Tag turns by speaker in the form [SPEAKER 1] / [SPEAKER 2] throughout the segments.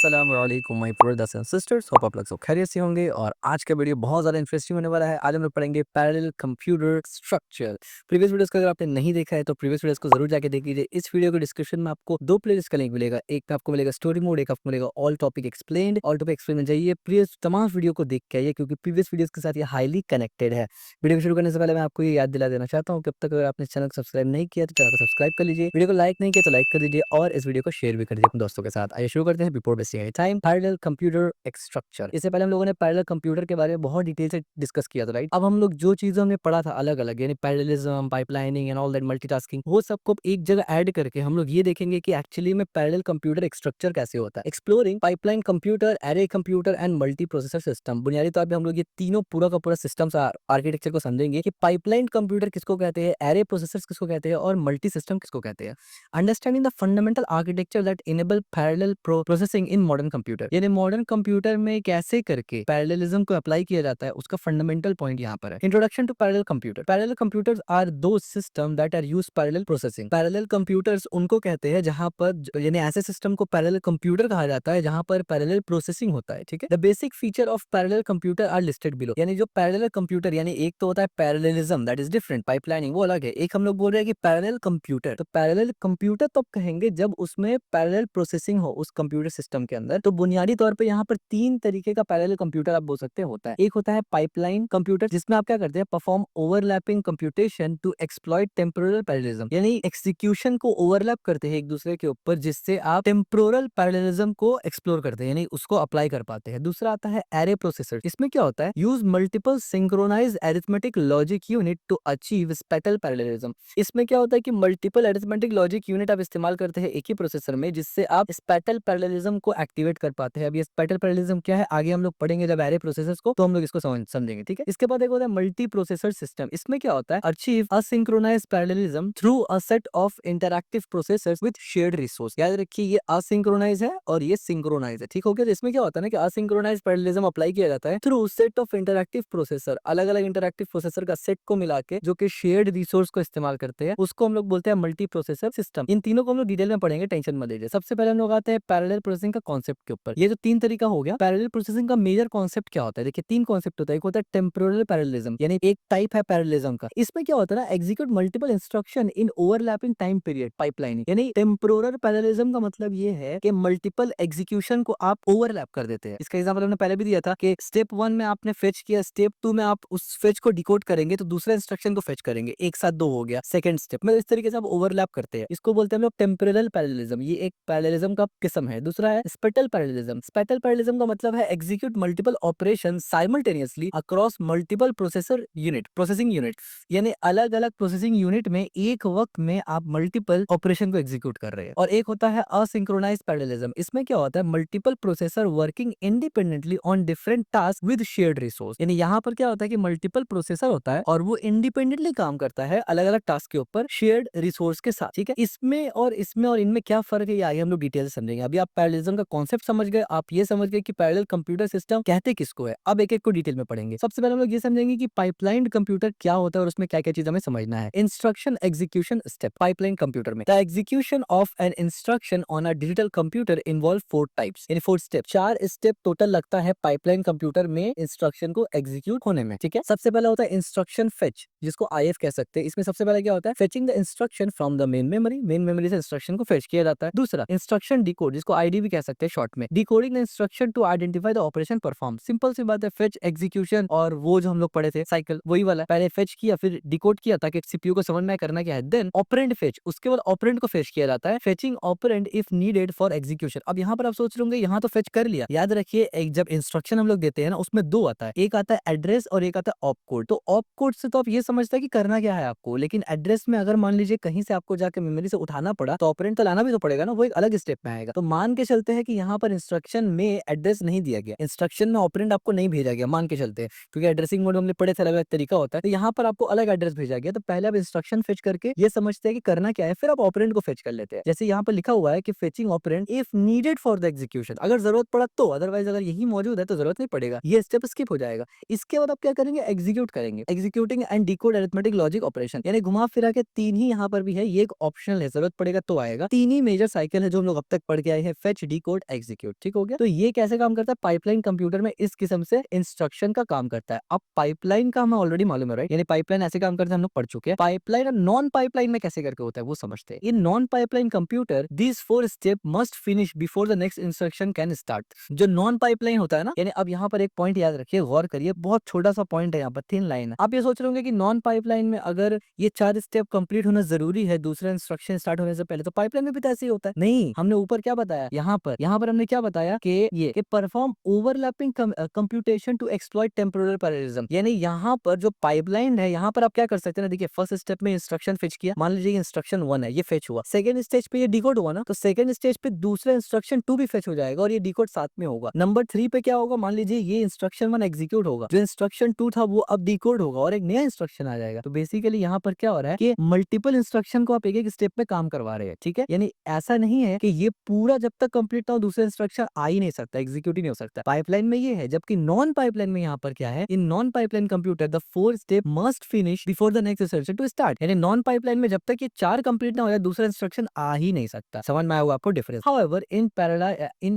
[SPEAKER 1] अस्सलाम वालेकुम my brothers and sisters, hope आप लोग सब खैरियत से होंगे। और आज का वीडियो बहुत ज़्यादा इंटरेस्टिंग होने वाला है। आज हम लोग पढ़ेंगे parallel computer structure. Previous videos को अगर आपने नहीं देखा है तो प्रीवियस वीडियोस को जरूर जाके देख लीजिए। इस वीडियो के डिस्क्रिप्शन में आपको दो प्लेलिस्ट का लिंक मिलेगा। एक पे आपको मिलेगा स्टोरी मोड, एक आपको मिलेगा all topic explained. All topic explain में जाइए, प्रीवियस तमाम वीडियो को देख के आइए क्योंकि प्रीवियस वीडियोस के साथ ये हाईली कनेक्टेड है। वीडियो को शुरू करने से पहले मैं आपको ये याद दिला देना चाहता हूँ कि अब तक अगर आपने चैनल को सब्सक्राइब नहीं किया तो चैनल को सब्सक्राइब कर लीजिए। वीडियो को लाइक नहीं किया तो लाइक कर दीजिए और इस वीडियो को शेयर भी कर दीजिए अपने दोस्तों के साथ। आइए शुरू करते हैं before wasting any time. Parallel computer structure. इससे पहले हम लोगों ने पैरेलल कंप्यूटर के बारे में बहुत डिटेल से डिस्कस किया था, राइट। अब हम लोग जो चीजें हमने पढ़ा था अलग अलग, यानी parallelism, pipelining and all that, multitasking, वो सबको एक जगह ऐड करके हम लोग ये देखेंगे कि एक्चुअली में पैरेलल कंप्यूटर स्ट्रक्चर कैसे होता है। Exploring pipeline computer, array computer and multi processor system. बुनियादी तौर पे हम लोग ये तीनों पूरा का पूरा सिस्टम आर्किटेक्चर को समझेंगे कि पाइपलाइन कंप्यूटर किसको कहते हैं, एरे प्रोसेसर्स किसको कहते हैं और मल्टी सिस्टम किसको कहते हैं। Understanding the fundamental architecture that enable parallel processing in modern computer, यानी मॉडर्न कंप्यूटर में कैसे करके पैरेललिज्म को अप्लाई किया जाता है, उसका फंडामेंटल पॉइंट यहाँ पर है। Introduction to parallel computer. Parallel computers are दो system that are use parallel processing. Parallel computers उनको कहते हैं जहां पर यानी ऐसे सिस्टम को पैरेलल कंप्यूटर कहा जाता है जहां पर पैरेलल प्रोसेसिंग होता है, ठीक है। The basic feature of parallel computer are listed below. यानी जो पैरेलल कंप्यूटर, यानी एक तो होता है parallelism, that is different, pipelining वो अलग है। एक हम लोग बोल रहे हैं कि पैरेलल कंप्यूटर। तो पैरेलल कंप्यूटर तब कहेंगे जब उसमें पैरेलल प्रोसेसिंग हो उस कंप्यूटर सिस्टम के अंदर। तो बुनियादी तौर पे यहाँ पर तीन तरीके का पैरेलल कंप्यूटर आप बोल सकते हैं होता है। एक होता है पाइपलाइन कंप्यूटर, जिसमें आप क्या करते हैं, perform overlapping computation to exploit temporal parallelism, यानी एग्जीक्यूशन को ओवरलैप करते हैं एक दूसरे के ऊपर जिससे आप टेम्पोरल पैरेललिज्म को एक्सप्लोर करते हैं, यानी उसको अप्लाई कर पाते हैं। दूसरा आता है एरे प्रोसेसर। इसमें क्या होता है, use multiple synchronize arithmetic logic unit to achieve spatial parallelism. इसमें क्या होता है कि मल्टीपल अरिथमेटिक लॉजिक यूनिट आप इस्तेमाल करते हैं एक ही प्रोसेसर में जिससे आप स्पेटल पैरेललिज्म को एक्टिवेट कर पाते हैं। अब ये स्पेटल पैरेललिज्म क्या है आगे हम लोग पढ़ेंगे जब एरे प्रोसेसर्स को, तो हम लोग इसको समझेंगे, ठीक है। इसके बाद एक होता है मल्टी प्रोसेसर सिस्टम। इसमें क्या होता है, achieve asynchronize parallelism through a set of interactive processors with shared resource. याद रखिए ये असिंक्रोनाइज है और ये सिंक्रोनाइज है, ठीक हो गया। तो इसमें क्या होता है ना कि असिंक्रोनाइज पैरेललिज्म अप्लाई किया जाता है through set of interactive processor, अलग अलग इंटरैक्टिव प्रोसेसर का सेट को मिला के जो कि शेयर्ड रिसोर्स को इस्तेमाल करते हैं, उसको हम लोग बोलते हैं मल्टी प्रोसेसर सिस्टम। इन तीनों को हम लोग डिटेल में पढ़ेंगे, टेंशन मत लीजिए। सबसे पहले हम लोग आते हैं पैरेलल प्रोसेसिंग का कॉन्सेप्ट के ऊपर। ये जो तीन तरीका हो गया, पैरेलल प्रोसेसिंग का मेजर कॉन्सेप्ट क्या होता है, देखिए तीन कॉन्सेप्ट होता है। एक होता है टेम्पोरल पैरेललिज्म, यानी एक टाइप है पैरेललिज्म का। इसमें क्या होता है ना, एग्जीक्यूट मल्टीपल इंस्ट्रक्शन इन ओवरलैपिंग टाइम पीरियड पाइपलाइनिंग। यानी टेम्पोरल पैरेललिज्म का मतलब ये है कि मल्टीपल एग्जीक्यूशन को आप ओवरलैप कर देते हैं। इसका एग्जांपल हमने पहले भी दिया था कि स्टेप 1 में आपने फेच किया, स्टेप 2 में आप उस फेच को डिकोड करेंगे तो दूसरे इंस्ट्रक्शन को फेच करेंगे, एक साथ दो हो गया सेकंड स्टेप में। इस तरीके से आप ओवरलैप करते हैं, इसको बोलते हैं हम लोग टेम्पोरल पैरेललिज्म। ये एक पैरेललिज्म का किस्म है। दूसरा है स्पेटल पैरेललिज्म। स्पेटल पैरेललिज्म का मतलब है execute multiple operation simultaneously across multiple processing unit, यानी अलग अलग प्रोसेसिंग यूनिट में एक वक्त में आप मल्टीपल ऑपरेशन को एग्जीक्यूट कर रहे हैं। और एक होता है असिंक्रोनाइज्ड पैरेललिज्म। इसमें क्या होता है, multiple processor working independently on different task with shared resource. यानी यहाँ पर क्या होता है कि मल्टीपल प्रोसेसर होता है और वो इंडिपेंडेंटली काम करता है अलग अलग टास्क के ऊपर शेयर्ड रिसोर्स के साथ, ठीक है। इसमें और इनमें क्या फर्क है ये आगे हम लोग डिटेल से समझेंगे। अभी आप पैरेललिज्म का कॉन्सेप्ट समझ गए, आप ये समझ गए कि पैरेलल कंप्यूटर सिस्टम कहते किसको है। अब एक एक को डिटेल में पढ़ेंगे। सबसे पहले हम लोग ये समझेंगे कि पाइपलाइन कंप्यूटर क्या होता है और उसमें क्या क्या चीज हमें समझना है। Instruction execution step pipeline computer में, the execution of an instruction on a digital computer involve 4 types, यानी 4 स्टेप, 4 स्टेप टोटल लगता है पाइपलाइन कंप्यूटर में इंस्ट्रक्शन को एग्जीक्यूट होने में, ठीक है। सबसे पहला होता है इंस्ट्रक्शन फेच, जिसको आईएफ कह सकते हैं। इसमें सबसे पहले क्या होता है, fetching the instruction from the main memory से इंस्ट्रक्शन को फेच किया जाता है। दूसरा इंस्ट्रक्शन डिकोड, जिसको आईडी भी कह सकते हैं शॉर्ट में, decoding the instruction to identify the operation perform. Simple सी बात है, फेच एग्जीक्यूशन और वो जो हम लोग पढ़े थे साइकिल वही वाला, पहले फेच किया फिर डिकोड किया ताकि सीपीयू को समझ में आए करना क्या है, देन ऑपरेंड फेच, उसके बाद ऑपरेंड को फेच किया जाता है, fetching operand if needed for execution. अब यहाँ पर आप सोच रहे होंगे यहाँ तो फेच कर लिया, याद रखिए जब इंस्ट्रक्शन हम लोग देते हैं ना उसमें दो आता है, एक आता है एड्रेस और एक आता है ऑप कोड। तो ऑप कोड से तो आप ये समझते हैं कि करना क्या है आपको, लेकिन एड्रेस में अगर मान लीजिए कहीं से आपको जाके मेमोरी से उठाना पड़ा तो ऑपरेंड तो लाना भी तो पड़ेगा ना, वो एक अलग स्टेप में आएगा। तो मान के चलते हैं कि यहाँ पर इंस्ट्रक्शन में एड्रेस नहीं दिया गया, इंस्ट्रक्शन में ऑपरेंड आपको नहीं भेजा गया, मान के चलते हैं, क्योंकि एड्रेसिंग मोड हमने पढ़े थे अलग अलग तरीका होता है। तो यहाँ पर आपको अलग एड्रेस भेजा गया, तो पहले आप इंस्ट्रक्शन फेच करके ये समझते हैं कि करना क्या है, फिर आप ऑपरेंड को फेच कर लेते हैं। जैसे यहाँ पर लिखा हुआ है कि fetching operand if needed for the execution, अगर जरूरत पड़ा तो, अदरवाइज अगर यही मौजूद है तो जरूरत नहीं पड़ेगा, ये स्टेप स्किप हो जाएगा। इसके बाद आप क्या करेंगे, एग्जीक्यूट करेंगे। Executing and decode arithmetic logic operation, यानी घुमा फिरा के तीन ही यहाँ पर भी है, ये एक ऑप्शनल है, जरूरत पड़ेगा तो आएगा। तीन ही मेजर साइकिल है जो हम लोग अब तक पढ़ के आए हैं, फेच, डिकोड, एग्जीक्यूट। ठीक हो गया। तो ये कैसे काम करता है, पाइपलाइन कंप्यूटर में इस किस्म से इंस्ट्रक्शन का काम करता है। अब पाइपलाइन का हमें ऑलरेडी मालूम है, राइट, यानी पाइपलाइन ऐसे काम करता है, हम लोग पढ़ चुके हैं। पाइपलाइन और नॉन पाइपलाइन में कैसे करके होता है वो समझते हैं। इन non pipeline computer this 4 step must finish before the next instruction can start. जो नॉन पाइपलाइन होता है ना, यानी अब यहाँ पर एक पॉइंट याद रखिए, गौर करिए, बहुत छोटा सा पॉइंट है यहाँ पर, थिन लाइन है। आप ये सोच रहे होंगे कि नॉन पाइपलाइन में अगर ये 4 स्टेप कंप्लीट होना जरूरी है दूसरा इंस्ट्रक्शन स्टार्ट होने से पहले, तो पाइपलाइन में भी तो ऐसे ही होता है। नहीं, हमने ऊपर क्या बताया, यहाँ पर हमने क्या बताया कि perform overlapping computation to exploit temporal parallelism, यानी यहाँ पर जो पाइपलाइन है, यहाँ पर आप क्या कर सकते हैं ना, देखिए फर्स्ट स्टेप में इंस्ट्रक्शन फेच किया, मान लीजिए इंस्ट्रक्शन 1 है, ये फेच हुआ। सेकंड स्टेज पे ये डिकोड हुआ ना, तो सेकंड स्टेज पे दूसरा इंस्ट्रक्शन 2 भी फेच हो जाएगा और ये डिकोड साथ में होगा। नंबर 3 पे क्या होगा, मान लीजिए ये इंस्ट्रक्शन 1 एग्जीक्यूट होगा, जो इंस्ट्रक्शन 2 था वो अब डिकोड होगा और एक नया इंस्ट्रक्शन आ जाएगा। तो बेसिकली यहाँ पर क्या हो रहा है कि मल्टीपल इंस्ट्रक्शन को आप एक एक स्टेप में काम करवा रहे हैं। ठीक है, यानी ऐसा नहीं है कि ये पूरा जब तक कंप्लीट ना हो दूसरा इंस्ट्रक्शन आ ही नहीं सकता, एग्जीक्यूट ही नहीं हो सकता। पाइपलाइन में ये है, जबकि नॉन पाइपलाइन में यहाँ पर क्या है, in non pipeline computer the 4 step must finish before the next instruction to start, यानी नॉन पाइपलाइन में जब तक ये 4 कंप्लीट ना हो जाए दूसरा इंस्ट्रक्शन आ ही नहीं सकता। समझ में आया होगा आपको difference. However in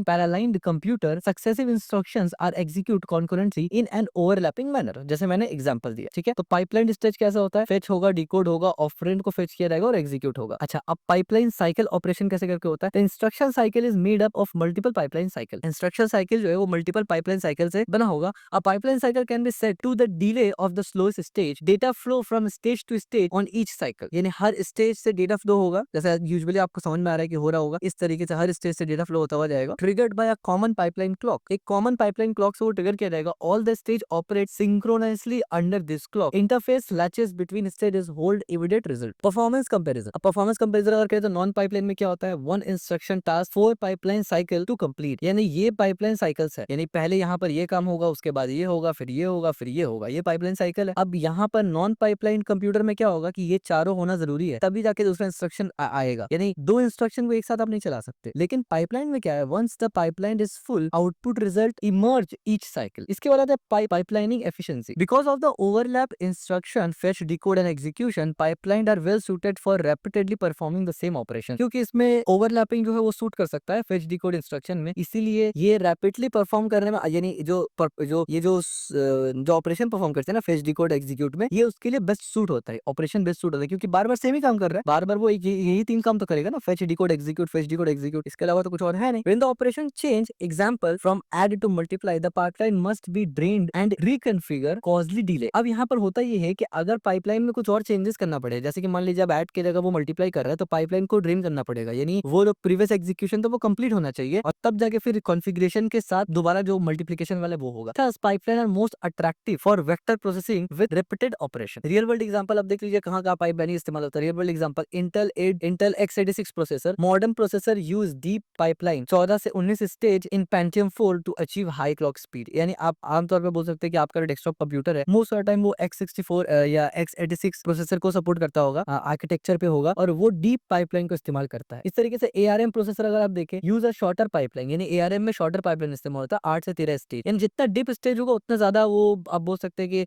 [SPEAKER 1] paralleled computer successive instructions are execute concurrently in an overlapping manner, जैसे मैंने एग्जांपल दिया। ठीक है, तो पाइपलाइन स्टेज कैसा होता है, फेच होगा, डिकोड होगा, ऑपरेंड को फेच किया जाएगा और एग्जीक्यूट होगा। अच्छा, अब पाइपलाइन साइकिल ऑपरेशन कैसे करके होता है, the instruction cycle is made up of multiple pipeline cycle. Instruction cycle जो है वो मल्टीपल पाइपलाइन साइकिल से बना होगा। A pipeline cycle can be set to the delay of the slowest stage, data flow from stage to stage on each cycle, यानी हर stage से data flow होगा, जैसे यूजुअली आपको समझ में आ रहा है कि हो रहा होगा, इस तरीके से हर स्टेज से डेटा फ्लो होता हुआ जाएगा। Triggered by a common pipeline clock, एक कॉमन पाइपलाइन क्लॉक से वो ट्रिगर किया जाएगा। All the stage operate synchronously under this clock, interface latches between stages hold immediate result. Performance comparison, अब परफॉर्मेंस कंपैरिजन अगर करें तो नॉन पाइपलाइन में क्या होता है, one instruction task 4 pipeline cycle to complete, यानी ये पाइपलाइन साइकिल्स है, यानी पहले यहाँ पर ये काम होगा, उसके बाद ये होगा, फिर ये होगा, फिर ये होगा, ये पाइपलाइन साइकिल है। अब यहाँ पर नॉन पाइपलाइन कंप्यूटर में क्या होगा कि ये चारों होना जरूरी है, तभी जाके दूसरा इंस्ट्रक्शन आएगा, यानी दो इंस्ट्रक्शन को एक साथ आप नहीं चला सकते। लेकिन पाइपलाइन में क्या है, once the pipeline is full output result emerge each cycle. इसके बाद आता है pipelining efficiency, because of the overlap instruction fetch, decode and execution, pipeline are well suited for repeatedly performing the same operation, क्योंकि इसमें overlapping जो है वो suit कर सकता है फेच, डिकोड इंस्ट्रक्शन में, इसीलिए ये रैपिडली परफॉर्म करने में, यानी जो ऑपरेशन परफॉर्म करते हैं ना फेच, डिकोड, एग्जीक्यूट में, ये उसके लिए बेस्ट सूट होता है, ऑपरेशन बेस्ट सूट होता है, क्योंकि बार बार सेम ही काम कर रहा है, बार बार वो यही 3 काम तो करेगा ना, fetch, decode, execute, fetch, decode, execute, इसके अलावा तो कुछ और है नहीं। When the operation change, example from add to multiply, the pipeline must be drained and reconfigure causally delay. अब यहाँ पर होता ये है कि अगर पाइपलाइन में कुछ और चेंजेस करना पड़े, जैसे कि मान लीजिए अब ऐड की जगह वो मल्टीप्लाई कर रहा है, तो पाइपलाइन को ड्रेन करना पड़ेगा, यानी वो जो प्रीवियस एग्जीक्यूशन तो वो कंप्लीट होना चाहिए और तब जाके फिर कॉन्फ़िगरेशन के साथ दोबारा जो मल्टीप्लिकेशन वाला वो होगा। Thus pipeline are most attractive for vector processing with repeated operation. Real world example अब देख लीजिए कहाँ कहाँ पाइपलाइनिंग इस्तेमाल होता है। Real world example, Intel x86 processor, modern processor use deep pipeline 14 से 19 stage in Pentium 4 to achieve high clock speed, यानी आप आमतौर पर बोल सकते हैं कि आपका डेस्कटॉप कंप्यूटर है मोस्ट ऑफ द टाइम वो x64 या x86 प्रोसेसर को सपोर्ट करता होगा, आर्किटेक्चर पे होगा और वो डीप पाइपलाइन को इस्तेमाल करता है। इस तरीके से ARM प्रोसेसर अगर आप देखें यूज अ शॉर्टर पाइपलाइन, यानी ARM में शॉर्टर पाइपलाइन इस्तेमाल होता है 8 से 13 स्टेज, यानी जितना डीप स्टेज होगा उतना ज्यादा वो आप बोल सकते हैं कि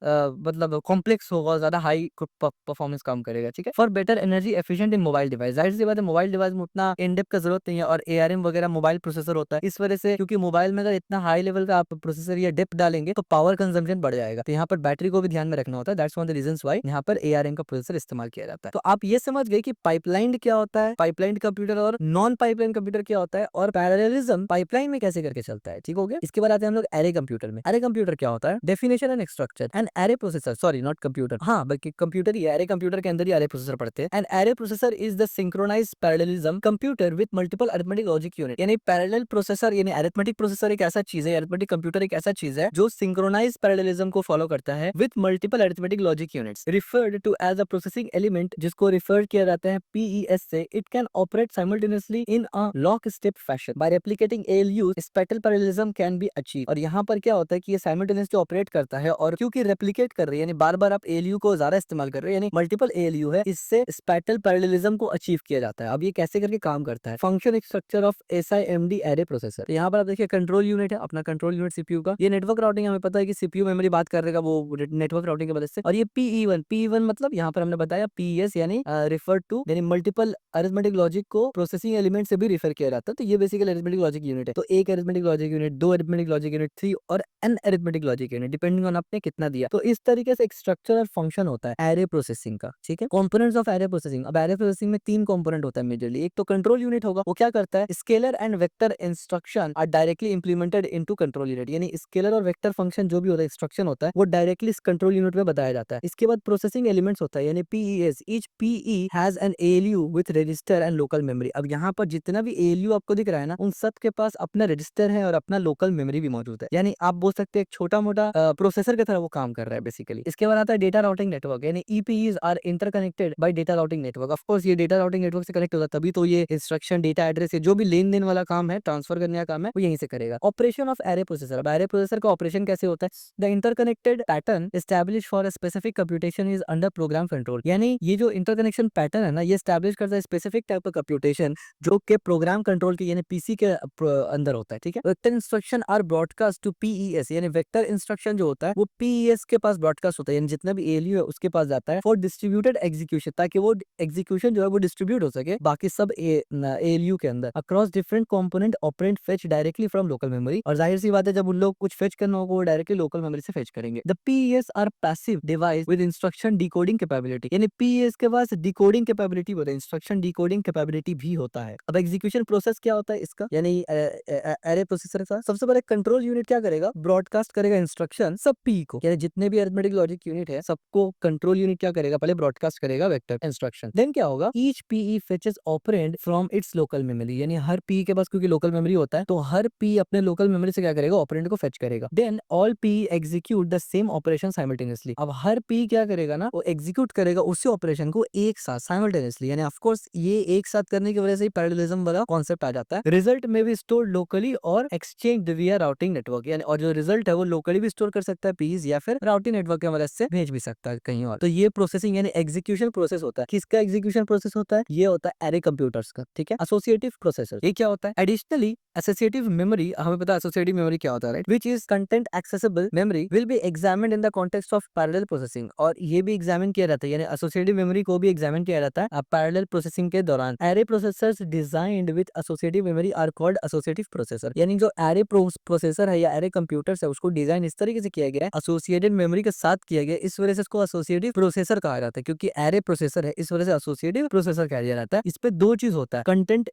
[SPEAKER 1] मतलब कॉम्प्लेक्स होगा, ज्यादा हाई परफॉर्मेंस काम करेगा। ठीक है, for better energy efficient in mobile device, जाहिर सी बात है मोबाइल डिवाइस में उतना इन डेप्थ का जरूरत नहीं है और ARM वगैरह मोबाइल प्रोसेसर होता है, इस वजह से क्योंकि मोबाइल में अगर इतना हाई लेवल का आप प्रोसेसर या डेप्थ डालेंगे तो पावर कंजम्पशन बढ़ जाएगा, तो यहाँ पर बैटरी को भी ध्यान में रखना होता है। That's one the reasons why यहाँ पर ARM का प्रोसेसर इस्तेमाल किया जाता है। तो आप ये समझ गए कि पाइपलाइन क्या होता है, पाइपलाइन कंप्यूटर और नॉन पाइपलाइन कंप्यूटर क्या होता है और पैरेललिज्म पाइपलाइन में कैसे करके चलता है। ठीक हो गया। इसके बाद आते हैं हम लोग एरे कंप्यूटर में। एरे कंप्यूटर क्या होता है, definition and structure and array processor, sorry not computer, हाँ बल्कि कंप्यूटर ही, एरे कंप्यूटर के अंदर ही एरे प्रोसेसर पढ़ते हैं। And array processor is the synchronized parallelism computer with multiple arithmetic logic unit, यानी पैरेलल प्रोसेसर यानी अरिथमेटिक प्रोसेसर एक ऐसा चीज है, अरिथमेटिक कंप्यूटर एक ऐसा चीज है जो सिंक्रोनाइज्ड पैरेललिज्म को फॉलो करता है with multiple arithmetic logic units, referred to as a processing element, जिसको रिफर किया जाता है PES से। It can operate simultaneously in a lock step fashion by replicating ALUs, spectral parallelism can be achieve. और यहाँ पर क्या होता है कि ये साइमल्टेनियसली ऑपरेट करता है और क्योंकि रेप्लिकेट कर रही है, यानी बार बार आप ALU को ज्यादा इस्तेमाल कर रहे हो, यानी मल्टीपल ALU है, इससे स्पेक्ट्रल पैरेललिज्म को अचीव किया जाता है। अब ये कैसे करके काम करता है, function structure of SIMD array processor. तो यहाँ पर आप देखिए कंट्रोल यूनिट है, अपना कंट्रोल यूनिट CPU का, ये नेटवर्क राउटिंग हमें पता है कि CPU मेमोरी बात कर रहेगा वो नेटवर्क राउटिंग की मदद से, और ये PE1 मतलब यहाँ पर हमने बताया PES यानी रिफर टू यानी मल्टीपल अरिथमेटिक लॉजिक को प्रोसेसिंग एलिमेंट से भी रिफर किया जाता है। तो ये बेसिकली अरिथमेटिक लॉजिक यूनिट है। तो एक arithmetic logic unit, 2 arithmetic logic unit, 3 और n arithmetic logic unit depending on आपने कितना दिया। तो इस तरीके से एक स्ट्रक्चर और फंक्शन होता है एरे प्रोसेसिंग का। ठीक है, कंपोनेंट्स ऑफ एरे प्रोसेसिंग। अब एरे प्रोसेसिंग में 3 कंपोनेंट होता है मेजरली। एक तो कंट्रोल यूनिट होगा, वो क्या करता है, scalar and vector instruction are directly implemented into control unit. यानी स्केलर और वेक्टर फंक्शन जो भी होता है, इंस्ट्रक्शन होता है, वो डायरेक्टली इस कंट्रोल यूनिट में बताया जाता है। इसके बाद प्रोसेसिंग एलिमेंट्स होता है यानी PES। Each PE has an ALU with register and local memory. अब यहाँ पर जितना भी ALU आपको दिख रहा है ना, उन सब के पास अपना रजिस्टर है और अपना लोकल मेमोरी भी मौजूद है। यानी आप बोल सकते हैं एक छोटा मोटा प्रोसेसर की तरह वो काम कर रहा है बेसिकली। इसके बाद आता है डेटा राउटिंग नेटवर्क यानी EPEs are interconnected by data routing network. Of course ये डेटा राउटिंग नेटवर्क से कनेक्ट होगा तभी तो ये इंस्ट्रक्शन, डेटा एड्रेस, जो भी लेन देन वाला काम है, ट्रांसफर करने का काम है, वो यहीं से करेगा। Operation of array processor. अब एरे प्रोसेसर का ऑपरेशन कैसे होता है, the interconnected pattern establish for a specific computation is under program control. यानी ये जो इंटरकनेक्शन पैटर्न है ना, ये एस्टैब्लिश करता है स्पेसिफिक टाइप ऑफ कंप्यूटेशन जो के प्रोग्राम कंट्रोल के यानी पीसी के अंदर होता है। ठीक है, vector instruction are broadcast to PES यानी वेक्टर इंस्ट्रक्शन जो होता है वो PES के पास ब्रॉडकास्ट होता है, यानी जितना भी ALU है उसके पास जाता है फॉर डिस्ट्रीब्यूटेड एग्जीक्यूशन, ताकि वो एग्जीक्यूशन जो है वो डिस्ट्रीब्यूट हो सके बाकी सब ALU के अंदर across different component operand fetch directly from local memory. और जाहिर सी बात है जब उन लोग कुछ फेच करना होगा वो डायरेक्टली लोकल मेमोरी से फेच करेंगे। The PES are passive device with instruction decoding capability यानी PES के पास डिकोडिंग कैपेबिलिटी होता है, इंस्ट्रक्शन डिकोडिंग कैपेबिलिटी भी होता है। अब एग्जीक्यूशन प्रोसेस क्या होता है इसका, यानी एरे प्रोसेसर का सबसे पहले कंट्रोल यूनिट क्या करेगा, ब्रॉडकास्ट करेगा इंस्ट्रक्शन सब पी को, यानी जितने भी अरिथमेटिक लॉजिक यूनिट है सबको कंट्रोल यूनिट क्या करेगा, पहले ब्रॉडकास्ट करेगा वेक्टर इंस्ट्रक्शन। देन क्या होगा, each PE फेचेस operand from its local memory, यानी हर PE के पास क्योंकि लोकल मेमोरी होता है तो हर PE अपने लोकल मेमोरी से क्या करेगा, ऑपरेंड को फेच करेगा। Then all PE execute the same operation simultaneously. अब हर PE क्या करेगा ना, वो एग्जीक्यूट करेगा उसी ऑपरेशन को एक साथ साइमल्टेनियसली, यानी ऑफ कोर्स ये एक साथ करने की वजह से ही पैरेललिज्म वाला कॉन्सेप्ट आ जाता है। रिजल्ट में भी स्टोर लोकली और एक्सचेंज विया राउटिंग नेटवर्क, यानी और जो रिजल्ट है वो लोकली भी स्टोर कर सकता है PEs या फिर राउटिंग नेटवर्क की मदद से भेज भी सकता है कहीं और। तो ये प्रोसेसिंग यानी एग्जीक्यूशन प्रोसेस होता है। किसका एग्जीक्यूशन प्रोसेस होता है, ये होता है एरे कंप्यूटर्स का। ठीक है, एसोसिएटिव प्रोसेसर ये क्या होता है, एडिशनली एसोसिएटिव मेमोरी, हमें पता है एसोसिएटिव मेमोरी क्या होता है, right, which is content accessible memory will be examined in the context of parallel processing. और ये भी एग्जामिन किया जाता है, यानी एसोसिएटिव मेमोरी को भी एग्जामिन किया जाता है पैरेलल प्रोसेसिंग के दौरान। Array processors designed with associative memory are called associative processor, यानी जो एरे प्रोसेसर है या एरे कंप्यूटर्स है उसको डिजाइन इस तरीके से किया गया है, एसोसिएटेड मेमोरी के साथ किया गया, इस वजह से इसको एसोसिएटिव प्रोसेसर कहा जाता है, क्योंकि एरे प्रोसेसर है इस वजह से एसोसिएटिव प्रोसेसर कहा जाता है। इस पे दो चीज होता है, कंटेंट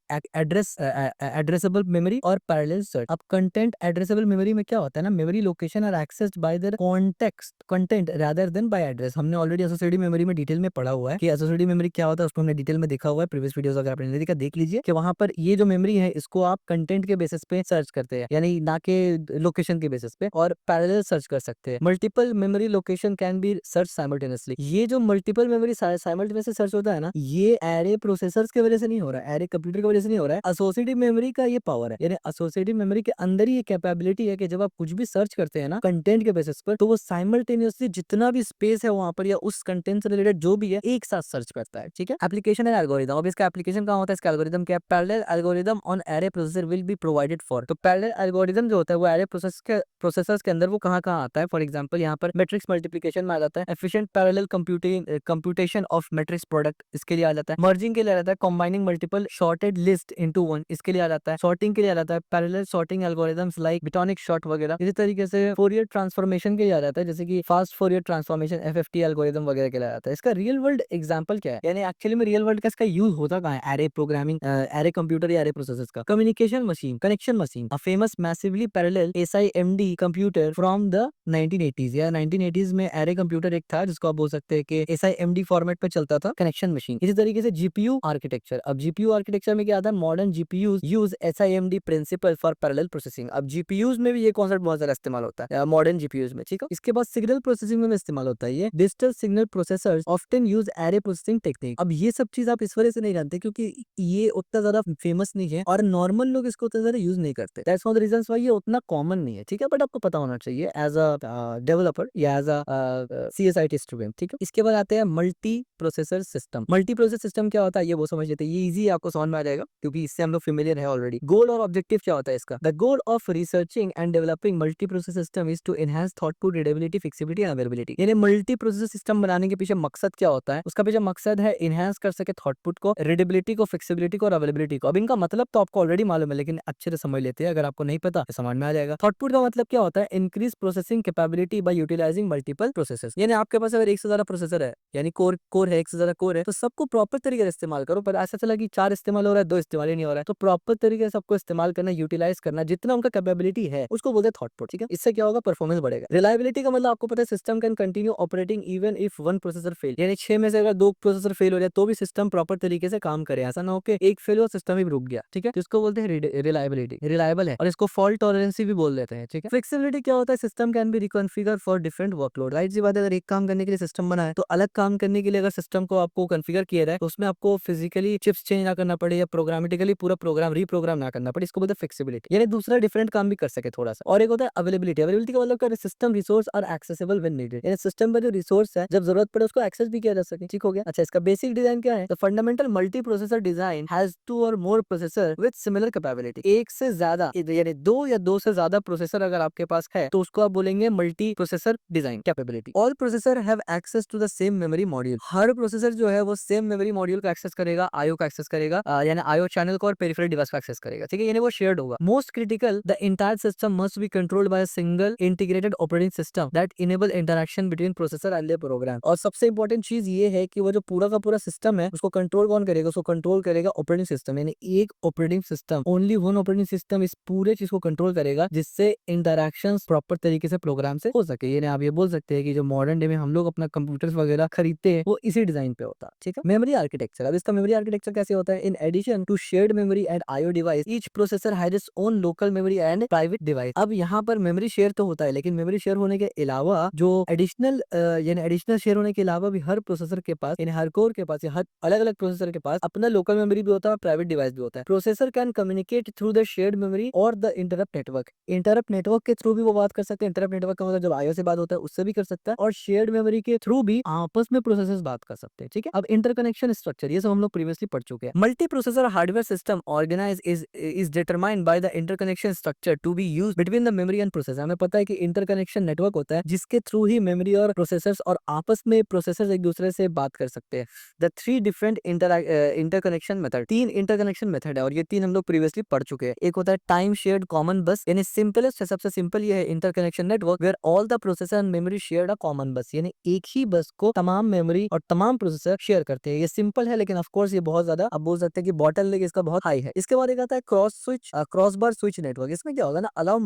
[SPEAKER 1] एड्रेसेबल मेमोरी और पैरेलल सर्च। अब कंटेंट एड्रेसेबल मेमोरी में क्या होता है ना, memory location are accessed by the context content rather than by address. हमने ऑलरेडी एसोसिएटिव मेमोरी में डिटेल में पढ़ा हुआ है कि एसोसिएटिव मेमोरी क्या होता है, उसको हमने डिटेल में देखा हुआ है प्रीवियस वीडियोस, अगर आपने नहीं देखा देख लीजिए कि वहां पर ये जो मेमोरी है इसको आप कंटेंट के बेसिस पे सर्च करते हैं, यानी ना के लोकेशन के बेसिस पे, और पैरेलल सर्च कर सकते हैं। Multiple memory location can be search simultaneously. ये जो मल्टीपल मेमोरी साइमल्टेनियसली सर्च होता है ना, ये एरे प्रोसेसर्स की वजह से नहीं हो रहा है, एरे कंप्यूटर की वजह से नहीं हो रहा है, एसोसिएटिव मेमोरी का ये पावर है। यानी एसोसिएटिव मेमोरी के अंदर ही ये कैपेबिलिटी है कि जब आप कुछ भी सर्च करते हैं ना कंटेंट के बेसिस पर, तो वो साइमल्टेनियसली जितना भी स्पेस है वहां पर या उस कंटेंट से रिलेटेड जो भी है एक साथ सर्च करता है। ठीक है, एप्लीकेशन एंड एल्गोरिथम। अब इसका एप्लीकेशन कहां होता है, इसका एल्गोरिथम क्या है, parallel algorithm on array processor will be provided for. तो पैरेलल एल्गोरिथम जो होता है वो एरे प्रोसेसर्स के अंदर वो कहां आता है, फॉर एग्जांपल यहाँ पर मैट्रिक्स मल्टीप्लिकेशन में आ जाता है, efficient parallel computation of matrix product इसके लिए आ जाता है, मर्जिंग के लिए आ जाता है, combining multiple shorted list into one इसके लिए आ जाता है, सॉर्टिंग के लिए आ जाता है, parallel sorting algorithms like bitonic sort वगैरह। इसी तरीके से फोरियर ट्रांसफॉर्मेशन के लिए आ जाता है, जैसे कि fast Fourier transformation FFT algorithm वगैरह के लिए आ जाता है। इसका रियल वर्ल्ड एग्जांपल क्या है, यानी एक्चुअली में रियल वर्ल्ड का इसका यूज होता कहाँ है, एरे प्रोग्रामिंग, एरे कंप्यूटर या एरे प्रोसेसर्स का। Communication machine, connection machine, a famous massively parallel SIMD computer from the 1980s, या 1980s में एरे कंप्यूटर एक था जिसको आप बोल सकते हैं कि SIMD फॉर्मेट पे चलता था, कनेक्शन मशीन। इसी तरीके से GPU आर्किटेक्चर। अब GPU आर्किटेक्चर में क्या आता है, modern GPUs use SIMD principle for parallel processing. अब GPUs में भी ये कॉन्सेप्ट बहुत ज्यादा इस्तेमाल होता है मॉडर्न GPUs में। ठीक है, इसके बाद सिग्नल प्रोसेसिंग में इस्तेमाल होता है ये, digital signal processors often use array processing technique. अब ये सब चीज आप इस वजह से नहीं जानते क्योंकि ये उतना ज्यादा फेमस नहीं है और नॉर्मल लोग इसको उतना ज्यादा यूज नहीं करते, that's one of the reasons why ये उतना कॉमन नहीं है। ठीक है, बट आपको पता होना चाहिए एज अ डेवलपर या एज अ CSIT स्टूडेंट। ठीक है, इसके बाद आते हैं multi processor system. Multi processor system क्या होता है ये वो समझ लेते हैं, ये इजी आपको समझ में आ जाएगा क्योंकि इससे हम लोग फेमिलियर है ऑलरेडी। गोल और ऑब्जेक्टिव क्या होता है इसका, the goal of researching and developing multi processor system is to enhance throughput readability, flexibility and availability. यानी मल्टी प्रोसेसर सिस्टम बनाने के पीछे मकसद क्या होता है? उसका पीछे मकसद है इनहेंस कर सके थॉटपुट को, रीडेबिलिटी को, फ्लेक्सिबिलिटी को और अवेलेबिलिटी को। अब इनका मतलब तो आपको ऑलरेडी मालूम है, लेकिन अच्छे से समझ लेते हैं। अगर आपको नहीं पता तो समझ में आ जाएगा। थॉटपुट का मतलब क्या होता है? Increase processing capability by utilising multiple processors. यानी आपके पास अगर एक से ज्यादा प्रोसेसर है, यानी कोर है, एक से ज्यादा कोर है, तो सबको प्रॉपर तरीके से इस्तेमाल करो। पर ऐसा चला कि 4 इस्तेमाल हो रहा है, 2 इस्तेमाल ही नहीं हो रहा है, तो प्रॉपर तरीके से सबको इस्तेमाल करना, यूटिलाइज करना, जितना उनका कैपेबिलिटी है उसको बोलते हैं थॉटपुट। ठीक है, इससे क्या होगा? परफॉर्मेंस बढ़ेगा। रिलायबिलिटी का मतलब आपको पता है, system can continue operating even if one processor fail. यानी 6 में से अगर 2 प्रोसेसर फेल हो जाए तो भी सिस्टम प्रॉपर तरीके से काम करे। ऐसा ना हो कि एक फेल हो सिस्टम ही रुक गया। ठीक है, तो इसको बोलते हैं रिलायबिलिटी, रिलायबल है। और इसको फॉल्ट टॉलरेंसी भी बोल देते हैं। ठीक है, फ्लेक्सिबिलिटी क्या होता है? System can be reconfigure for different workload. Right सी बात है, अगर एक काम करने के लिए सिस्टम बना है तो अलग काम करने के लिए अगर सिस्टम को आपको कॉन्फ़िगर किया जाए तो उसमें आपको फिजिकली चिप्स चेंज ना करना पड़े या प्रोग्रामेटिकली पूरा प्रोग्राम रीप्रोग्राम ना करना पड़े। इसको बोलते हैं फ्लेक्सिबिलिटी, यानी दूसरा डिफरेंट काम भी कर सके थोड़ा सा। और एक होता है अवेलेबिलिटी। अवेलेबिलिटी का मतलब क्या है? System resource are accessible when needed, यानी सिस्टम पर जो रिसोर्स है जब जरूरत पड़े उसको एक्सेस भी किया जा सके। ठीक हो गया। अच्छा, इसका बेसिक डिजाइन क्या है? The fundamental multi processor design has 2 और मोर प्रोसेसर विद सिमिलर कैपेबिलिटी। एक से ज्यादा यानी 2 या 2 से ज्यादा प्रोसेसर अगर आपके पास है तो उसको आप बोलेंगे multi processor design capability. All processor have access to the same memory module. हर प्रोसेसर जो है वो सेम मेमोरी मॉड्यूल को एक्सेस करेगा, आईओ का एक्सेस करेगा, यानी आईओ चैनल को और पेरिफेरल डिवाइस को एक्सेस करेगा। ठीक है, यानी वो शेयर्ड होगा। Most critical, the entire system must be controlled by a single integrated operating system that enable interaction between processor and program. और सबसे इंपॉर्टेंट चीज ये है कि वो जो पूरा का पूरा सिस्टम है उसको कंट्रोल कौन करेगा? उसको कंट्रोल करेगा ऑपरेटिंग सिस्टम, यानी एक operating system, only one operating system इस पूरे चीज को कंट्रोल करेगा, जिससे इंटरेक्शंस प्रॉपर तरीके से प्रोग्राम से हो सके। यानी आप ये बोल सकते हैं कि जो मॉडर्न डे में हम लोग अपना कंप्यूटर्स वगैरह खरीदते हैं वो इसी डिजाइन पे होता है। ठीक है, मेमोरी आर्किटेक्चर। अब इसका मेमोरी आर्किटेक्चर कैसे होता है? In addition to shared memory and IO device, each processor has its own local memory and private device. अब यहाँ पर मेमोरी शेयर तो होता है, लेकिन मेमोरी शेयर होने के अलावा जो एडिशनल यानी एडिशनल शेयर होने के अलावा भी हर प्रोसेसर के पास, यानी हर कोर के पास या हर अलग अलग प्रोसेसर के पास अपना लोकल मेमोरी भी होता है और प्राइवेट डिवाइस भी होता है। Processor can communicate through the shared memory और the interrupt network. Interrupt network के थ्रू भी वो बात कर सकते हैं। इंटरप्ट नेटवर्क का मतलब जब आईओ से बात होता है उससे भी कर सकता है, और शेयर्ड मेमोरी के थ्रू भी आपस में प्रोसेसर्स बात कर सकते हैं। ठीक है, अब इंटरकनेक्शन स्ट्रक्चर, ये सब हम लोग प्रीवियसली पढ़ चुके हैं। Multi processor hardware system organise is determined by the interconnection structure to be used between the memory and processor. हमें पता है कि इंटरकनेक्शन नेटवर्क होता है जिसके थ्रू ही मेमोरी और प्रोसेसर्स और आपस में प्रोसेसर्स एक दूसरे से बात कर सकते हैं। The 3 different interconnection method, 3 interconnection method है और ये 3 हम लोग प्रीवियसली पढ़ चुके हैं। एक होता है टाइम शेयर्ड कॉमन बस, यानी सिंपलेस्ट है, सबसे सिंपल ये है interconnection network where all the processor and memory shared a common bus, यानी एक ही बस को तमाम मेमोरी और तमाम प्रोसेसर शेयर करते हैं। ये सिंपल है, लेकिन ऑफ कोर्स ये बहुत ज्यादा आप बोल सकते हैं कि बॉटलनेक इसका बहुत हाई है। इसके बाद एक आता है क्रॉस बार स्विच नेटवर्क। इसमें क्या होगा ना, allow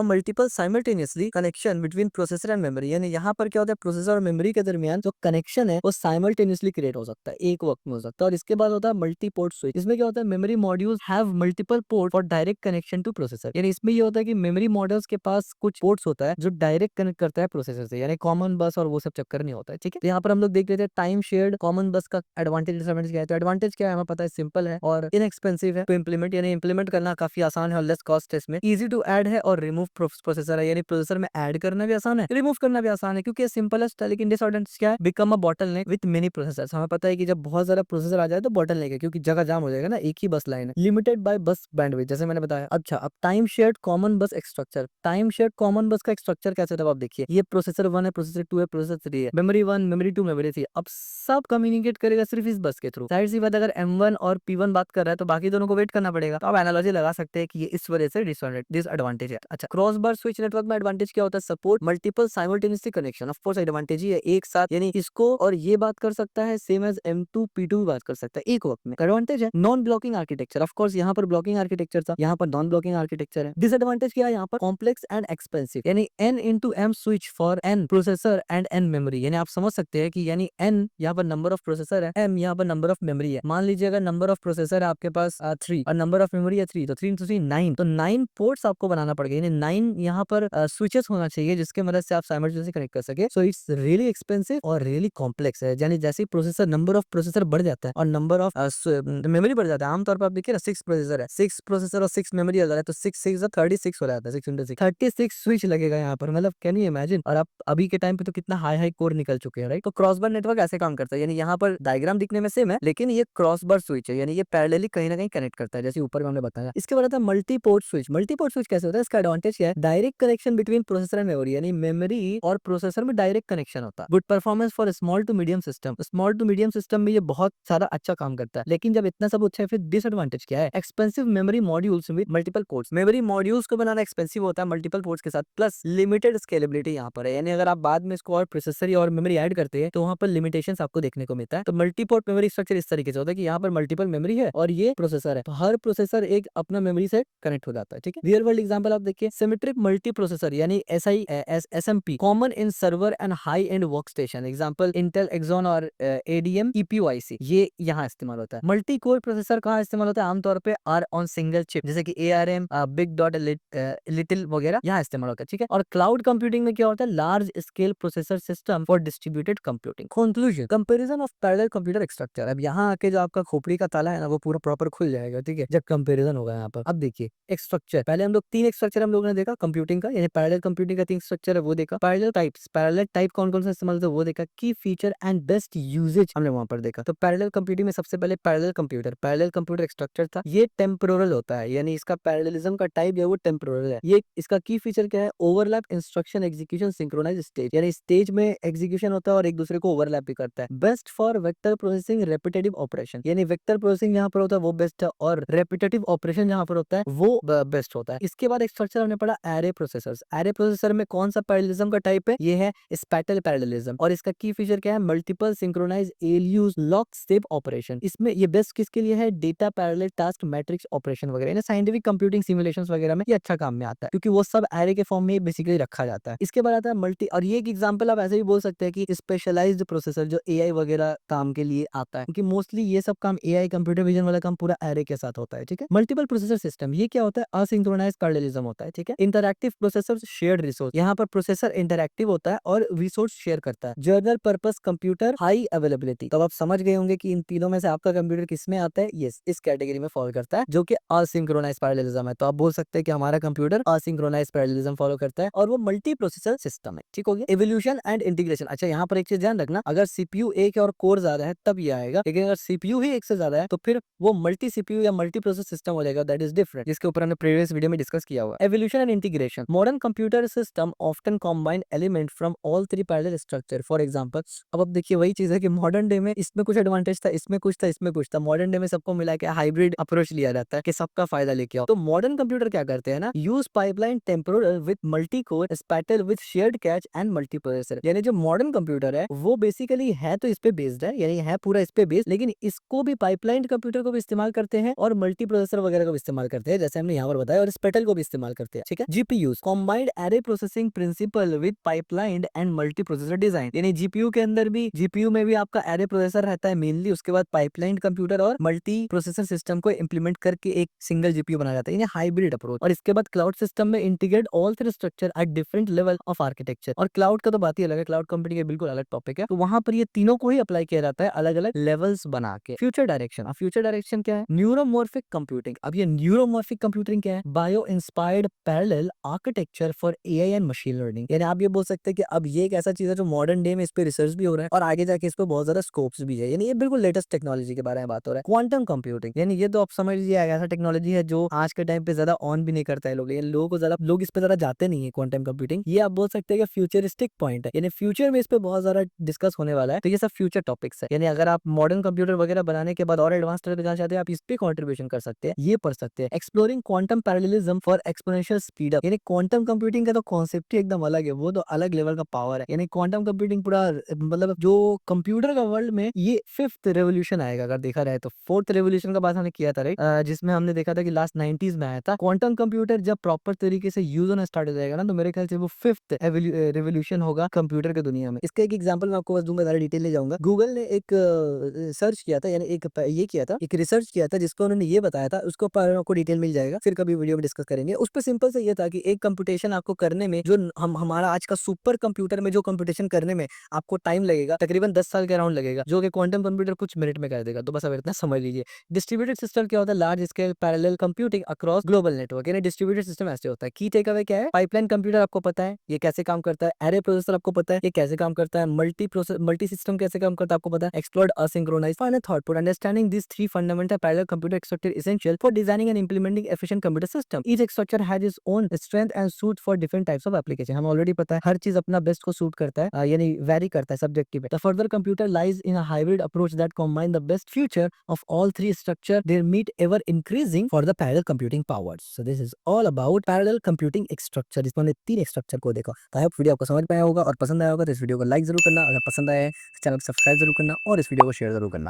[SPEAKER 1] multiple simultaneously connection between processor and memory, यानी यहाँ पर क्या होता है, प्रोसेसर और मेमोरी के दरमियान जो कनेक्शन है वो साइमल्टेनियसली क्रिएट हो सकता है, एक वक्त में हो सकता है। और इसके बाद होता है मल्टी पोर्ट स्विच। इसमें क्या होता है, memory modules have multiple port for direct connection two processor, यानी इसमें ये होता है कि मेमोरी मॉड्यूल्स के पास कुछ पोर्ट्स होता है जो डायरेक्ट कनेक्ट करता है प्रोसेसर से, यानी कॉमन बस और वो सब चक्कर नहीं होता है। ठीक है, तो यहाँ पर हम लोग देख लेते हैं टाइम शेयर्ड कॉमन बस का एडवांटेज डिसएडवांटेज क्या है। तो एडवांटेज क्या है हमें पता है, सिंपल है और इनएक्सपेंसिव है टू इम्प्लीमेंट, यानी इम्प्लीमेंट करना काफी आसान है और लेस कॉस्ट है। इसमें इजी टू ऐड है और रिमूव प्रोसेसर है, यानी प्रोसेसर में ऐड करना भी आसान है, रिमूव करना भी आसान है, क्योंकि सिंपलेस्ट है। लेकिन डिसएडवांटेज क्या है, become a bottleneck with many processors. हमें पता है कि जब बहुत ज्यादा प्रोसेसर आ जाए तो बॉटलनेक है, क्योंकि जगह जाम हो जाएगा ना, एक ही बस लाइन है, लिमिटेड बाय बस बैंडविड्थ, जैसे मैंने बताया। अच्छा, अब टाइम शेयर्ड कॉमन बस स्ट्रक्चर। टाइम शेयर्ड कॉमन बस का स्ट्रक्चर कैसे होता है आप देखिए, ये प्रोसेसर 1 है, प्रोसेसर 2 है, प्रोसेसर 3 है, मेमोरी 1, मेमोरी 2, मेमोरी 3। अब सब कम्युनिकेट करेगा सिर्फ इस बस के थ्रू। जाहिर सी बात, अगर M1 और P1 बात कर रहा है तो बाकी दोनों को वेट करना पड़ेगा। तो आप एनालॉजी लगा सकते हैं कि ये इस वजह से डिसएडवांटेज है। अच्छा, क्रॉस बार स्विच नेटवर्क में एडवांटेज क्या होता है, support multiple simultaneously connection. Of course advantage ही है, एक साथ यानी इसको और ये बात कर सकता है, सेम एज M2 P2 भी बात कर सकता है एक वक्त में। एडवांटेज है non blocking architecture. Of course यहाँ पर ब्लॉकिंग आर्किटेक्चर था, यहाँ पर नॉन ब्लॉकिंग आर्किटेक्चर है। डिसएडवांटेज क्या है यहाँ पर, कॉम्प्लेक्स एंड एक्सपेंसिव, यानी N into M switch for N processor and N memory, यानी आप समझ सकते हैं कि यानी N यहाँ पर नंबर ऑफ प्रोसेसर है, M यहाँ पर नंबर ऑफ मेमोरी है। मान लीजिए अगर नंबर ऑफ प्रोसेसर है आपके पास 3 और नंबर ऑफ मेमोरी है 3, तो 3 into 3 9, तो 9 पोर्ट्स आपको बनाना पड़ेगा, यानी 9 यहाँ पर स्विचेस होना चाहिए जिसके मदद से आप साइमल्टेनियसली कनेक्ट कर सके। सो इट्स रियली एक्सपेंसिव और रियली कॉम्प्लेक्स है, यानी जैसे ही प्रोसेसर नंबर ऑफ प्रोसेसर बढ़ जाता है और नंबर ऑफ मेमोरी बढ़ जाता है, आमतौर पर आप देखिए ना 6 प्रोसेसर है, 6 प्रोसेसर और 6 मेमोरी हो जाता है, तो 6 6 36 हो जाता है, 6 into 6 36 स्विच लगेगा यहाँ पर, मतलब कैन यू इमेजिन। और आप अभी के टाइम पे तो कितना हाई हाई कोर निकल चुके हैं, राइट। तो क्रॉसबार नेटवर्क ऐसे काम करता है, यानी यहाँ पर डायग्राम दिखने में सेम है, लेकिन ये क्रॉसबार स्विच है, यानी ये पैरेलली कहीं ना कहीं कनेक्ट करता है, जैसे ऊपर में हमने बताया। इसके बाद आता है multi port switch. Multi port switch कैसे होता है, इसका एडवांटेज क्या है, direct connection between processor and memory, यानी मेमोरी मेमोरी और प्रोसेसर में डायरेक्ट कनेक्शन होता है। Good performance for small to medium system. Small to medium system में ये बहुत सारा अच्छा काम करता है, लेकिन जब इतना सब अच्छा है फिर डिसएडवांटेज क्या है? Expensive memory modules with multiple ports. Memory modules को बनाना एक्सपेंसिव होता है मल्टीपल पोर्ट्स के साथ, प्लस लिमिटेड स्केलेबिलिटी यहाँ पर है, यानी अगर आप बाद में इसको और प्रोसेसर और मेमोरी ऐड करते हैं तो वहाँ पर लिमिटेशंस आपको देखने को मिलता है। तो मल्टीपोर्ट मेमोरी स्ट्रक्चर इस तरीके से होता है कि यहाँ पर मल्टीपल मेमोरी है और ये प्रोसेसर है, तो हर प्रोसेसर एक अपना मेमोरी से कनेक्ट हो जाता है। ठीक है, रियल वर्ल्ड एग्जांपल आप देखिए, सिमेट्रिक मल्टी प्रोसेसर यानी SMP, common in server and high end work station. Example Intel Xeon और ADM EPYC, ये यहाँ इस्तेमाल होता है। मल्टी कोर प्रोसेसर कहाँ इस्तेमाल होता है? आमतौर पे आर ऑन सिंगल चिप, जैसे कि ARM, बिग डॉट, लिटिल वगैरह यहाँ इस्तेमाल होता है। ठीक है, और क्लाउड कंप्यूटिंग में क्या होता है? Large scale processor system for distributed computing. Conclusion, comparison of parallel computer structure. अब यहाँ आके जो आपका खोपड़ी का ताला है ना, वो पूरा प्रॉपर खुल जाएगा। ठीक है, जब कंपैरिजन होगा यहाँ पर। अब देखिए एक स्ट्रक्चर, पहले हम लोग तीन स्ट्रक्चर हम लोगों ने देखा कंप्यूटिंग का, यानी पैरेलल कंप्यूटिंग का तीन स्ट्रक्चर है वो देखा। पैरेलल टाइप्स, पैरेलल टाइप कौन कौन सा इस्तेमाल होता है वो देखा। की फीचर एंड बेस्ट यूजेज हमने वहां पर देखा। तो पैरेलल कंप्यूटिंग में सबसे पहले पैरेलल कंप्यूटर स्ट्रक्चर था, ये टेम्पोरल होता है, यानी इसका पैरेललिज्म का टाइप जो है वो टेम्पोरल है। ये इसका की फीचर क्या है? Overlap instruction execution synchronise stage, यानी स्टेज में एग्जीक्यूशन होता है और एक दूसरे को ओवरलैप भी करता है। Best for vector processing repetitive operation, यानी वेक्टर प्रोसेसिंग जहां पर होता है वो बेस्ट है और रेपिटेटिव ऑपरेशन जहां पर होता है वो बेस्ट होता है। इसके बाद एक स्ट्रक्चर हमने पढ़ा एरे प्रोसेसर्स। एरे प्रोसेसर में कौन सा पैरेललिज्म का टाइप है? ये है स्पैटल पैरेललिज्म, और इसका की फीचर क्या है? Multiple synchronize ALUs lock step operation. इसमें ये बेस्ट किसके लिए है? Data parallel task matrix operation वगैरह, साइंटिफिक कंप्यूटिंग सिमुलेशंस वगैरह में ये अच्छा काम में आता है, क्योंकि वो सब एरे के फॉर्म में बेसिकली रखा जाता है। इसके बाद आता है मल्टी, और ये एक एग्जांपल आप ऐसे भी बोल सकते हैं कि स्पेशलाइज्ड प्रोसेसर जो AI वगैरह काम के लिए आता है, क्योंकि मोस्टली ये सब काम AI कंप्यूटर विजन वाला काम पूरा एरे के साथ होता है। ठीक है, मल्टीपल प्रोसेसर सिस्टम, ये क्या होता है? असिंक्रोनाइज पैरेललिज्म होता है। ठीक है, इंटरैक्टिव प्रोसेसर शेयर्ड रिसोर्स, यहाँ पर प्रोसेसर इंटरैक्टिव होता है और रिसोर्स शेयर करता है। General purpose computer, high availability. तो आप समझ गए होंगे कि इन तीनों में से आपका कंप्यूटर किसमें आता है? यस, इस कैटेगरी में फॉलो करता है, जो कि असिंक्रोनाइज पैरेललिज्म है। तो आप बोल सकते हैं कि हमारा कंप्यूटर असिंक्रोनाइज पैरेललिज्म फॉलो करता है और वो मल्टी प्रोसेसर सिस्टम है। ठीक हो गया। Evolution and integration. अच्छा, यहाँ पर एक चीज ध्यान रखना, अगर CPU एक है और कोर ज्यादा है तब ये आएगा, लेकिन अगर CPU ही एक से ज्यादा है तो फिर वो मल्टी CPU या मल्टी प्रोसेसर सिस्टम हो जाएगा, दैट इज डिफरेंट, जिसके ऊपर हमने प्रीवियस वीडियो में डिस्कस किया हुआ। Evolution and integration, modern computer system often combine element from all three parallel structure. For example, अब देखिए वही चीज है कि मॉडर्न डे में इसमें कुछ एडवांटेज था, इसमें कुछ था, इसमें कुछ था। मॉडर्न डे में सबको मिला के हाइब्रिड अप्रोच लिया जाता है कि सबका फायदा लेके आओ। तो मॉडर्न कंप्यूटर क्या करते हैं ना, use pipeline temporal with multi core, spatial with shared cache and multi processor. यानी जो मॉडर्न कंप्यूटर है वो बेसिकली है तो इस पे बेस्ड है, यानी है पूरा इस पे बेस्ड, लेकिन इसको भी पाइपलाइन कंप्यूटर को भी इस्तेमाल करते हैं और मल्टी प्रोसेसर वगैरह को भी इस्तेमाल करते हैं, जैसे हमने यहाँ पर बताया, और स्पेटल को भी इस्तेमाल करते हैं। ठीक है, GPUs, combined array processing principle with pipeline and multi processor design, यानी GPU के अंदर भी, GPU में भी आपका एरे प्रोसेसर रहता है मेनली, उसके बाद पाइपलाइन कंप्यूटर और मल्टी प्रोसेसर सिस्टम को इंप्लीमेंट करके एक सिंगल GPU बनाया जाता है, यानी हाइब्रिड अप्रोच। और इसके बाद क्लाउड सिस्टम में integrate all three structure at different level of architecture. और क्लाउड का तो बात ही अलग है, क्लाउड कंप्यूटिंग बिल्कुल अलग टॉपिक है, तो वहां पर ये तीनों को ही अप्लाई किया जाता है अलग अलग लेवल्स बना के। फ्यूचर डायरेक्शन, अब फ्यूचर डायरेक्शन क्या है? Neuromorphic computing. अब ये न्यूरोमॉर्फिक कंप्यूटिंग क्या है? Bio inspired parallel architecture for AI and machine learning, यानी आप ये बोल सकते हैं कि अब ये एक ऐसा चीज है जो मॉडर्न डे में इस पे रिसर्च भी हो रहा है और आगे जाके इस पे बहुत ज्यादा स्कोप्स भी है, यानी ये बिल्कुल लेटेस्ट टेक्नोलॉजी के बारे में बात हो रहा है। क्वांटम कंप्यूटिंग, यानी ये तो आप समझ लीजिए ऐसा टेक्नोलॉजी है जो आज के टाइम पे ज्यादा ऑन भी नहीं करता है लोग, यानी लोगों को ज्यादा, लोग इस पे ज्यादा जाते नहीं है। क्वांटम कंप्यूटिंग ये आप बोल सकते हैं कि फ्यूचरिस्टिक पॉइंट है, यानी फ्यूचर में इस पे बहुत ज्यादा डिस्कस होने वाला है। तो ये सब फ्यूचर टॉपिक्स है, यानी अगर आप मॉडर्न कंप्यूटर वगैरह बनाने के बाद और एडवांस तरह जाना चाहते हैं, आप इस पे कॉन्ट्रीब्यूशन कर सकते हैं, ये पढ़ सकते हैं। Exploring quantum parallelism for exponential speed up, यानी क्वांटम कंप्यूटिंग का तो कॉन्सेप्ट ही एकदम अलग है, वो तो अलग लेवल का पावर है। यानी क्वांटम कंप्यूटिंग पूरा, मतलब जो कंप्यूटर का वर्ल्ड में ये फिफ्थ रेवोल्यूशन आएगा अगर देखा जाए तो। फोर्थ रेवोल्यूशन का बात हमने किया था राइट, जिसमें हमने देखा था कि लास्ट 90s में आया था। क्वांटम कंप्यूटर जब प्रॉपर तरीके से यूज होना स्टार्ट हो जाएगा ना, तो मेरे ख्याल से वो फिफ्थ रेवोल्यूशन होगा कंप्यूटर की दुनिया में। इसका एक एग्जांपल मैं आपको बस दूंगा, ज्यादा डिटेल ले जाऊंगा। गूगल ने एक सर्च किया था, यानी ये किया था, एक रिसर्च किया था जिसको उन्होंने ये बताया था, उसको आपको डिटेल मिल जाएगा, फिर कभी वीडियो में डिस्कस करेंगे। उस पर सिंपल से ये था कि एक कंप्यूटेशन आपको करने में, जो हमारा आज का सुपर कंप्यूटर में जो कंप्यूटेशन करने में आपको टाइम लगेगा तकरीबन 10 साल के अराउंड लगेगा, जो कि क्वांटम कंप्यूटर कुछ मिनट में कर देगा। तो बस अब इतना समझ लीजिए। डिस्ट्रीब्यूटेड सिस्टम क्या होता है? Large scale parallel computing across global network, यानी डिस्ट्रीब्यूटेड सिस्टम ऐसे होता है। की टेक अवे क्या है? पाइपलाइन कंप्यूटर आपको पता है ये कैसे काम करता है, एरे प्रोसेसर आपको पता है ये कैसे काम करता है, मल्टी सिस्टम कैसे काम करता है आपको पता है, explored asynchronize final thought put understanding this three fundamental parallel computer structure essential for designing and implementing efficient computer system. Each structure has its own strength and suit for different types of application. हमें already पता होता है, हर चीज अपना best को suit करता है, यानी वेरी करता है सब्जेक्टिव है। The further computer lies in a hybrid approach that combine the best future of all three structure their meet ever increasing for the parallel computing powers. So this is all about parallel computing structure. इसमें हमने 3 structure को देखा। तो I hope video आपको समझ में आया होगा और पसंद आया होगा, तो इस वीडियो को लाइक जरूर करना, अगर पसंद आया है चैनल को सब्सक्राइब जरूर करना और इस वीडियो को शेयर जरूर करना।